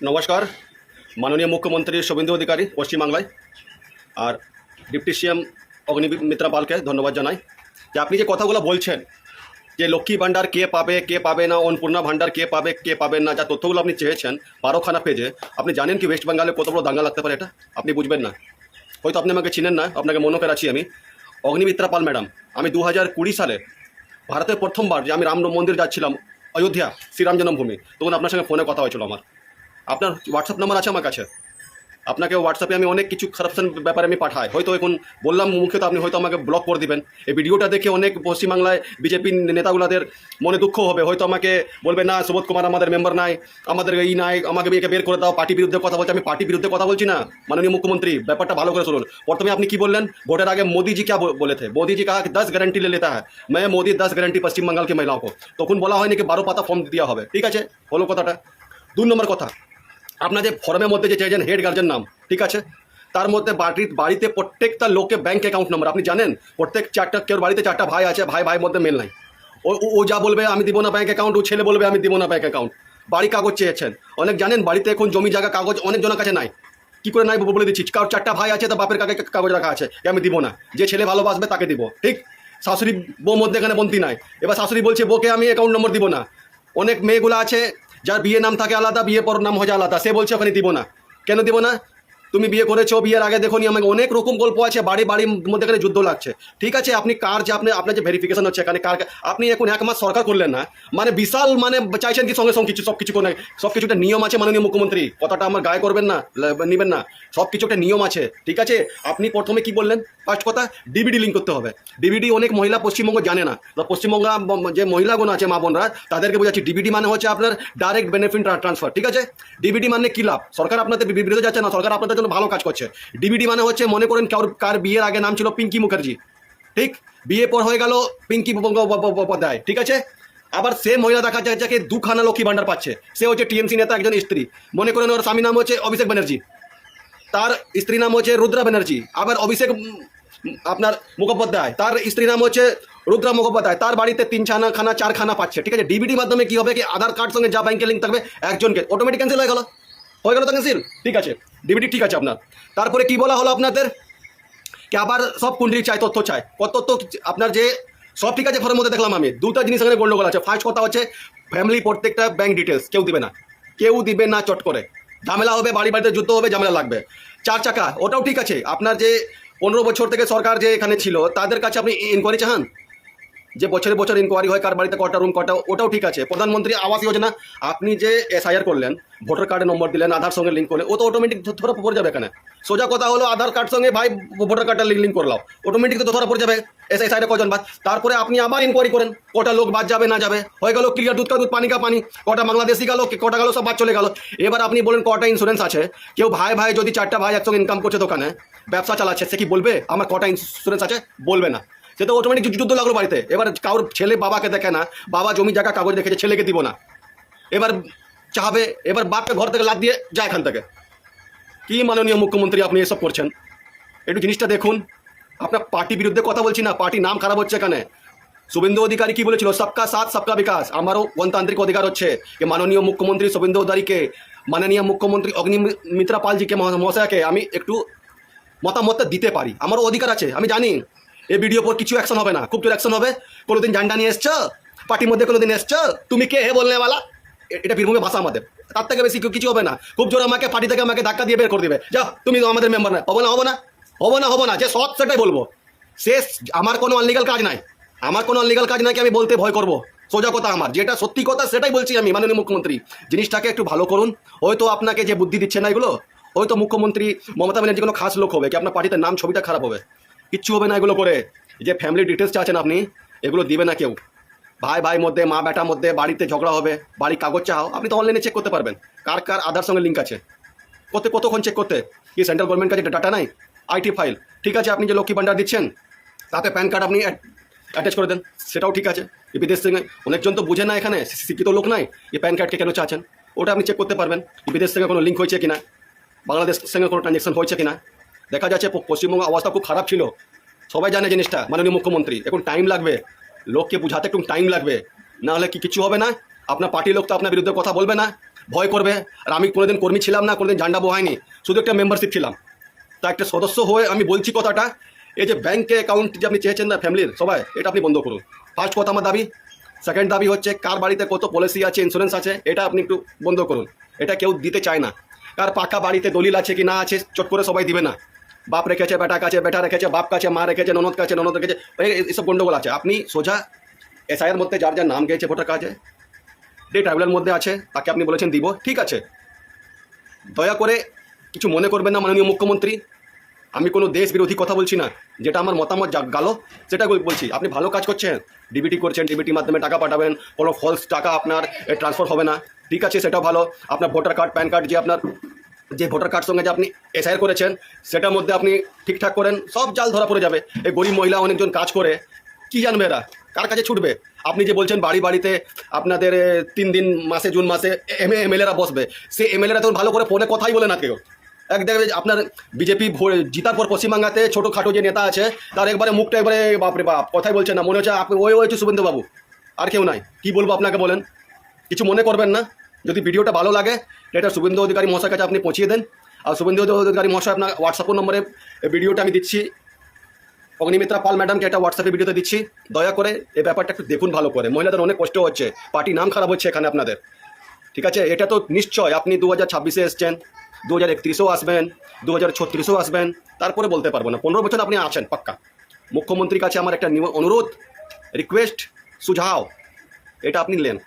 নমস্কার। মাননীয় মুখ্যমন্ত্রী শুভেন্দু অধিকারী পশ্চিমবাংলায় আর ডিপটি সিএম অগ্নিমিত্রা পালকে ধন্যবাদ জানাই যে আপনি যে কথাগুলো বলছেন যে লক্ষ্মী ভাণ্ডার কে পাবে না, অন্নপূর্ণা ভাণ্ডার কে পাবে না, যা তথ্যগুলো আপনি চেয়েছেন 12খানা পেজে। আপনি জানেন কি ওয়েস্ট বেঙ্গলে কত বড় দাঙ্গা লাগতে পারে? এটা আপনি বুঝবেন না, হয়তো আপনি আমাকে চিনেন না, আপনাকে মনে করে আছি আমি অগ্নিমিত্রা পাল ম্যাডাম। আমি 2020 সালে ভারতের প্রথমবার যে আমি রাম মন্দির যাচ্ছিলাম অযোধ্যা, শ্রীরাম জন্মভূমি, তখন আপনার সঙ্গে ফোনে কথা হয়েছিল আমার। আপনার হোয়াটসঅ্যাপ নাম্বার আছে আমার কাছে, আপনাকে হোয়াটসঅ্যাপে আমি অনেক কিছু খারাপশন ব্যাপারে আমি পাঠাই। হয়তো এখন বললাম মুখে, তো আপনি হয়তো আমাকে ব্লক করে দিবেন। এই ভিডিওটা দেখে অনেক পশ্চিমবাংলায় বিজেপি নেতাগুলাদের মনে দুঃখ হবে, হয়তো আমাকে বলবে না সুবোধ কুমার আমাদের মেম্বার নাই, আমাদের এই নাই, আমাকে একে বের করে দাও, পার্টি বিরুদ্ধে কথা বলছে। আমি পার্টি বিরুদ্ধে কথা বলছি না মাননীয় মুখ্যমন্ত্রী, ব্যাপারটা ভালো করে শুনুন। প্রথমে আপনি কি বললেন, ভোটের আগে মোদীজি क्या बोले थे? मोदी कहा कि 10 गारंटी ले लेता है, मैं मोदी 10 गारंटी पश्चिम बंगाल की महिलाओं को। তখন বলা হয়নি কি 12 পাতা ফর্ম দেওয়া হবে, ঠিক আছে, হলো কথাটা। 2 নম্বর কথা, আপনার যে ফর্মের মধ্যে যে চাইছেন হেড গার্জেন নাম, ঠিক আছে, তার মধ্যে বাড়িতে প্রত্যেকটা লোকে ব্যাংক অ্যাকাউন্ট নম্বর আপনি জানেন। প্রত্যেক কেউ বাড়িতে 4টা ভাই আছে, ভাইয়ের মধ্যে মেল নাই। ও যা বলবে আমি দিব না ব্যাংক অ্যাকাউন্ট, ও ছেলে বলবে আমি দিব না ব্যাংক অ্যাকাউন্ট। বাড়ি কাগজ চেয়েছেন, অনেক জানেন বাড়িতে এখন জমি জায়গা কাগজ অনেকজনের কাছে নাই। কি করে নাই বলে দিচ্ছি, কারোর 4টা ভাই আছে, তো বাপের কাগজ রাখা আছে, আমি দিব না, যে ছেলে ভালোবাসবে তাকে দিব, ঠিক। শাশুড়ি বউ মধ্যে এখানে বন্তি নাই, এবার শাশুড়ি বলছে বউকে আমি অ্যাকাউন্ট নম্বর দিব না। অনেক মেয়েগুলো আছে যার বিয়ে নাম থাকে আলাদা, বিয়ে পর নাম হয়ে যায় আলাদা, সে বলছে ওখানে দিব না। কেন দিব না? তুমি বিয়ে করেছো, বিয়ের আগে দেখো নি, আমাকে অনেক রকম গল্প আছে, বাড়ির মধ্যে এখানে যুদ্ধ লাগছে, ঠিক আছে। আপনি কার যে আপনার যে ভেরিফিকেশন হচ্ছে এখানে কার, আপনি এখন 1 মাস সরকার করলেন না, মানে বিশাল মানে চাইছেন কি সঙ্গে সঙ্গে সব কিছু করে, সব কিছু একটা নিয়ম আছে মাননীয় মুখ্যমন্ত্রী, কথাটা আমার গায়ে করবেন না, নেবেন না, সব কিছু একটা নিয়ম আছে, ঠিক আছে। আপনি প্রথমে কি বললেন, ফার্স্ট কথা ডিবিডি লিঙ্ক করতে হবে। ডিবিডি অনেক মহিলা পশ্চিমবঙ্গ জানে না, পশ্চিমবঙ্গ যে মহিলাগুলো আছে মা বোনরা তাদেরকে বোঝাচ্ছি, ডিবিডি মানে হচ্ছে আপনার ডাইরেক্ট বেনিফিট ট্রান্সফার, ঠিক আছে। ডিবিডি মানে কি লাভ? সরকার আপনাদের বিরুদ্ধে যাচ্ছে না, সরকার আপনাদের জন্য ভালো কাজ করছে। ডিবিডি মানে হচ্ছে, মনে করেন কার বিয়ের আগে নাম ছিল পিঙ্কি মুখার্জি, ঠিক, বিয়ে পর হয়ে গেল পিঙ্কি বন্দ্যোপাধ্যায়, ঠিক আছে। আবার সে মহিলা দেখা যায় যাকে 2খানা লক্ষ্মী ভাণ্ডার পাচ্ছে, সে হচ্ছে টিএমসি নেতা একজন স্ত্রী, মনে করেন ওর স্বামী নাম হচ্ছে অভিষেক ব্যানার্জি, তার স্ত্রী নাম হচ্ছে রুদ্রা ব্যানার্জি। আবার অভিষেক আপনার মুখোপাধ্যায়, তার স্ত্রী নাম হচ্ছে রুদ্রা মুখোপাধ্যায়, তার বাড়িতে 3খানা 4খানা পাচ্ছে, ঠিক আছে। ডিবিডির মাধ্যমে কি হবে কি, আধার কার্ড সঙ্গে যা ব্যাংকের লিঙ্ক থাকবে একজনকে অটোমেটিক ক্যান্সেল হয়ে গেল তো ক্যান্সেল, ঠিক আছে। ডিবিডি ঠিক আছে আপনার। তারপরে কি বলা হলো আপনাদের, কি আবার সব কুণ্ডলি চাই, তথ্য চাই, কত তথ্য আপনার যে সব ঠিক আছে। ফর্মের মধ্যে দেখলাম আমি 2টা জিনিস এখানে গন্ডগোল আছে। ফার্স্ট কথা হচ্ছে ফ্যামিলি প্রত্যেকটা ব্যাংক ডিটেলস কেউ দিবে না চট করে, ঝামেলা হবে, বাড়িতে যুদ্ধ হবে, ঝামেলা লাগবে। 4 চাকা ওটাও ঠিক আছে। আপনার যে 15 বছর থেকে সরকার যে এখানে ছিল তাদের কাছে আপনি ইনকোয়ারি চান, যে বছরে বছর ইনকোয়ারি হয় কার বাড়িতে কটা রুম কটা, ওটাও ঠিক আছে। প্রধানমন্ত্রী আবাস যোজনা আপনি যে SIR করলেন, ভোটার কার্ডের নম্বর দিলেন, আধার সঙ্গে লিঙ্ক করলেন, ও তো অটোমেটিক ধরা পড়ে যাবে এখানে। সোজা কথা হলো আধার কার্ড সঙ্গে ভাই ভোটার কার্ডটা লিঙ্ক করলাম, অটোমেটিক তো ধরা পড়ে যাবে SIR কজন বাদ। তারপরে আপনি আবার ইনকোয়ারি করেন কটা লোক বাদ যাবে না যাবে, হয়ে গেল ক্লিয়ার, দুধ কা দুধ পানি কা পানি, কটা বাংলাদেশি গেল, কটা গেল, সব বাদ চলে গেল। এবার আপনি বলেন কটা ইন্স্যুরেন্স আছে। কেউ ভাই যদি 4টা ভাই একসঙ্গে ইনকাম করছে, দোকানে ব্যবসা চালাচ্ছে, সে কি বলবে আমার কটা ইন্স্যুরেন্স আছে? বলবে না, সে তো অটোমেটিক যুদ্ধ লাগলো বাড়িতে। এবার কারোর ছেলে বাবাকে দেখে না, বাবা জমি জায়গা কাগজ দেখেছে, ছেলেকে দিব না, এবার চাহাবে, এবার বাপকে ঘর থেকে লাদ দিয়ে যায় এখান থেকে। কি মাননীয় মুখ্যমন্ত্রী আপনি এসব করছেন? একটু জিনিসটা দেখুন। আপনার পার্টি বিরুদ্ধে কথা বলছি না, পার্টি নাম খারাপ হচ্ছে এখানে। শুভেন্দু অধিকারী কি বলেছিল, সবকা সাথ সবকা বিকাশ। আমারও গণতান্ত্রিক অধিকার হচ্ছে যে মাননীয় মুখ্যমন্ত্রী শুভেন্দু অধিকারীকে, মাননীয় মুখ্যমন্ত্রী অগ্নিমিত্রা পালজিকে মহাশয়কে আমি একটু মতামত দিতে পারি, আমারও অধিকার আছে। আমি জানি এই ভিডিও পর কিছু অ্যাকশন হবে না, খুব জোর অ্যাকশন হবে। কোনোদিন ঝান্ডা নিয়ে এসছো পার্টির মধ্যে, কোনোদিন এসছো তুমি কে হে বলনেওয়ালা, এটা বীরভূমের ভাষা আমাদের, তার থেকে বেশি কিছু হবে না। খুব জোর আমাকে পার্টি থেকে আমাকে ধাক্কা দিয়ে বের করে দেবে, যাও তুমি তো আমাদের মেম্বার না। হবো না, যে সৎ সেটাই বলবো। শেষ, আমার কোনো অনলিগাল কাজ নাই, কি আমি বলতে ভয় করবো। সোজা কথা, আমার যেটা সত্যি কথা সেটাই বলছি আমি। মাননীয় মুখ্যমন্ত্রী জিনিসটাকে একটু ভালো করুন। হয়তো আপনাকে যে বুদ্ধি দিচ্ছে না এগুলো, হয়তো মুখ্যমন্ত্রী মমতা ব্যানার্জি কোনো খাস লোক হবে কি আপনার পার্টিতে নাম ছবিটা খারাপ হবে, কিচ্ছু হবে না এগুলো করে। যে ফ্যামিলি ডিটেলস চাচ্ছেন আপনি, এগুলো দিবে না কেউ। ভাই মধ্যে, মা বেটার মধ্যে বাড়িতে ঝগড়া হবে, বাড়ির কাগজ চাও, আপনি তো অনলাইনে চেক করতে পারবেন কার আধার সঙ্গে লিঙ্ক আছে, কতক্ষণ চেক করতে। কি সেন্ট্রাল গভর্নমেন্ট কাছে ডাটা নাই? IT ফাইল ঠিক আছে। আপনি যে লক্ষ্মী ভাণ্ডার দিচ্ছেন তাতে প্যান কার্ড আপনি অ্যাটাচ করে দেন, সেটাও ঠিক আছে। বিদেশ থেকে অনেকজন তো বুঝে না, এখানে শিক্ষিত লোক নাই, এই প্যান কার্ডকে কেন চাচ্ছেন, ওটা আপনি চেক করতে পারবেন। বিদেশ থেকে কোনো লিঙ্ক হয়েছে কিনা, বাংলাদেশের সঙ্গে কোনো ট্রানজ্যাকশন হয়েছে কিনা। দেখা যাচ্ছে পশ্চিমবঙ্গ অবস্থা খুব খারাপ ছিল, সবাই জানে জিনিসটা। মাননীয় মুখ্যমন্ত্রী এখন টাইম লাগবে, লোককে বুঝাতে একটু টাইম লাগবে, না হলে কিছু হবে না। আপনার পার্টির লোক তো আপনার বিরুদ্ধে কথা বলবে না, ভয় করবে। আর আমি কোনোদিন কর্মী ছিলাম না, কোনোদিন ঝান্ডা বহাইনি, শুধু একটা মেম্বারশিপ ছিলাম। তা একটা সদস্য হয়ে আমি বলছি কথাটা, এই যে ব্যাংকে অ্যাকাউন্ট যে আপনি চেয়েছেন না ফ্যামিলির সবাই, এটা আপনি বন্ধ করুন। ফার্স্ট কথা আমার দাবি। সেকেন্ড দাবি হচ্ছে কার বাড়িতে কত পলিসি আছে, ইন্স্যুরেন্স আছে, এটা আপনি একটু বন্ধ করুন। এটা কেউ দিতে চায় না। কার পাকা বাড়িতে দলিল আছে কি না আছে চট করে সবাই দিবে না। বাপ রেখেছে বেটা কাছে, বেটা রেখেছে বাপ কাছে, মা রেখেছে ননদ কাছে, ননদ রেখেছে, এইসব গন্ডগোল আছে। আপনি সোজা এসআইয়ের মধ্যে যার যার নাম গিয়েছে ভোটার কার্ডে, যে ট্রাইবেলের মধ্যে আছে তাকে আপনি বলেছেন দিব, ঠিক আছে। দয়া করে কিছু মনে করবেন না মাননীয় মুখ্যমন্ত্রী, আমি কোনো দেশ বিরোধী কথা বলছি না, যেটা আমার মতামত গালো সেটা বলছি। আপনি ভালো কাজ করছেন, ডিবিটি করছেন, ডিবিটির মাধ্যমে টাকা পাঠাবেন, কোনো ফলস টাকা আপনার ট্রান্সফার হবে না, ঠিক আছে, সেটাও ভালো। আপনার ভোটার কার্ড প্যান কার্ড যে আপনার যে ভোটার কার্ড সঙ্গে যে আপনি এসআইআর করেছেন সেটার মধ্যে আপনি ঠিকঠাক করেন, সব জাল ধরা পড়ে যাবে। এই গরিব মহিলা অনেকজন কাজ করে, কি জানবে এরা, কার কাছে ছুটবে? আপনি যে বলছেন বাড়ি বাড়িতে আপনাদের 3 দিন মাসে জুন মাসে এমএলএরা বসবে, সে এমএলএরা তখন ভালো করে ফোনে কথাই বলে না কেউ। এক দেখবে আপনার বিজেপি জিতার পর পশ্চিমবাংলাতে ছোটোখাটো যে নেতা আছে তার একবারে মুখটা একবারে বাপরে বাপ, কথাই বলছে না, মনে হচ্ছে আপনি ওই হচ্ছে শুভেন্দুবাবু, আর কেউ নাই। কি বলবো আপনাকে বলেন, কিছু মনে করবেন না। যদি ভিডিওটা ভালো লাগে এটা শুভেন্দু অধিকারী মহাশয়ের কাছে আপনি পৌঁছিয়ে দেন। আর শুভেন্দু অধিকারী মহাশয় আপনার হোয়াটসঅ্যাপ নম্বরে ভিডিওটা আমি দিচ্ছি, অগ্নিমিত্রা পাল ম্যাডামকে একটা হোয়াটসঅ্যাপে ভিডিওতে দিচ্ছি, দয়া করে এই ব্যাপারটা একটু দেখুন ভালো করে। মহিলাদের অনেক কষ্ট হচ্ছে, পার্টি নাম খারাপ হচ্ছে এখানে আপনাদের, ঠিক আছে। এটা তো নিশ্চয় আপনি 2026-এ এসছেন, 2031-এও আসবেন, 2036-এও আসবেন, তারপরে বলতে পারবো না। 15 বছর আপনি আছেন পাক্কা। মুখ্যমন্ত্রীর কাছে আমার একটা অনুরোধ, রিকোয়েস্ট, সুঝাও, এটা আপনি নেন।